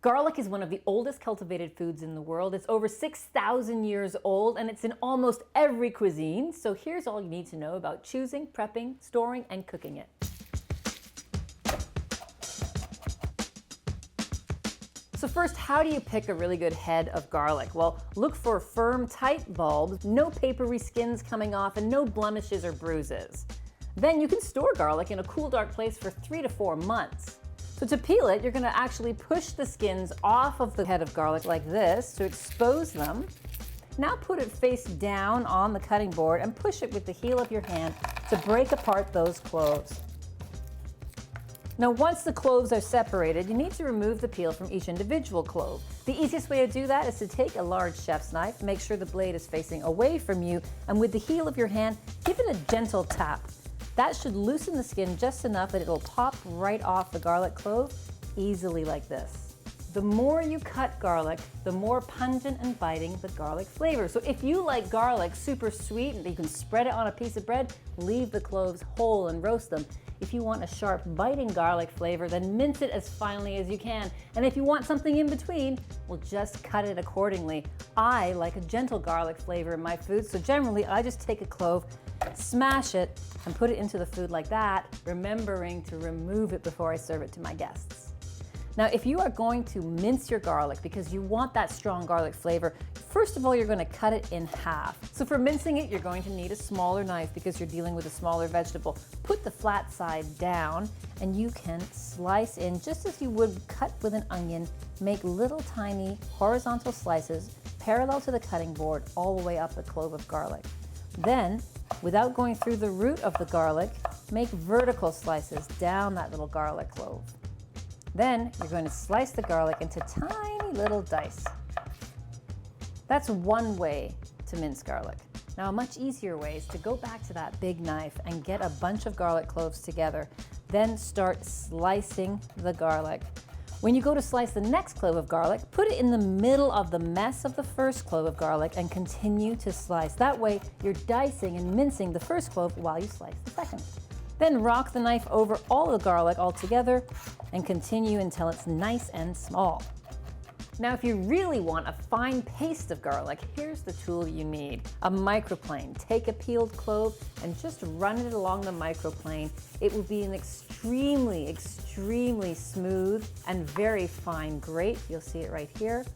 Garlic is one of the oldest cultivated foods in the world. It's over 6,000 years old and it's in almost every cuisine. So here's all you need to know about choosing, prepping, storing, and cooking it. So first, how do you pick a really good head of garlic? Well, look for firm, tight bulbs, no papery skins coming off, and no blemishes or bruises. Then you can store garlic in a cool, dark place for 3 to 4 months. So to peel it, you're gonna actually push the skins off of the head of garlic like this to expose them. Now put it face down on the cutting board and push it with the heel of your hand to break apart those cloves. Now once the cloves are separated, you need to remove the peel from each individual clove. The easiest way to do that is to take a large chef's knife, make sure the blade is facing away from you, and with the heel of your hand, give it a gentle tap. That should loosen the skin just enough that it'll pop right off the garlic clove, easily like this. The more you cut garlic, the more pungent and biting the garlic flavor. So if you like garlic super sweet and you can spread it on a piece of bread, leave the cloves whole and roast them. If you want a sharp, biting garlic flavor, then mince it as finely as you can. And if you want something in between, well, just cut it accordingly. I like a gentle garlic flavor in my food, so generally I just take a clove, smash it, and put it into the food like that, remembering to remove it before I serve it to my guests. Now, if you are going to mince your garlic because you want that strong garlic flavor, first of all, you're going to cut it in half. So for mincing it, you're going to need a smaller knife because you're dealing with a smaller vegetable. Put the flat side down and you can slice in just as you would cut with an onion. Make little tiny horizontal slices parallel to the cutting board all the way up the clove of garlic. Then, without going through the root of the garlic, make vertical slices down that little garlic clove. Then you're going to slice the garlic into tiny little dice. That's one way to mince garlic. Now a much easier way is to go back to that big knife and get a bunch of garlic cloves together. Then start slicing the garlic. When you go to slice the next clove of garlic, put it in the middle of the mess of the first clove of garlic and continue to slice. That way you're dicing and mincing the first clove while you slice the second. Then rock the knife over all the garlic all together and continue until it's nice and small. Now, if you really want a fine paste of garlic, here's the tool you need. A microplane. Take a peeled clove and just run it along the microplane. It will be an extremely, extremely smooth and very fine grate. You'll see it right here.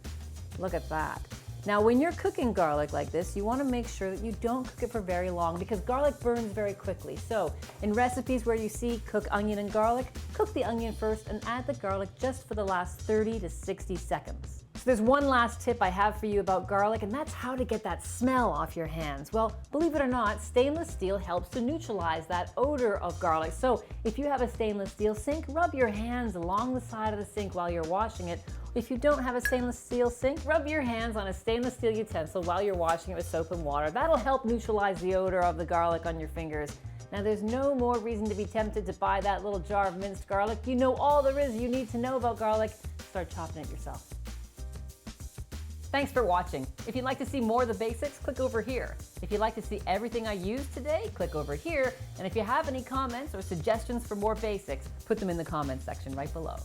Look at that. Now, when you're cooking garlic like this, you want to make sure that you don't cook it for very long because garlic burns very quickly. So in recipes where you see cook onion and garlic, cook the onion first and add the garlic just for the last 30 to 60 seconds. So there's one last tip I have for you about garlic, and that's how to get that smell off your hands. Well, believe it or not, stainless steel helps to neutralize that odor of garlic. So if you have a stainless steel sink, rub your hands along the side of the sink while you're washing it. If you don't have a stainless steel sink, rub your hands on a stainless steel utensil while you're washing it with soap and water. That'll help neutralize the odor of the garlic on your fingers. Now, there's no more reason to be tempted to buy that little jar of minced garlic. You know all there is you need to know about garlic. Start chopping it yourself. Thanks for watching. If you'd like to see more of the basics, click over here. If you'd like to see everything I used today, click over here. And if you have any comments or suggestions for more basics, put them in the comments section right below.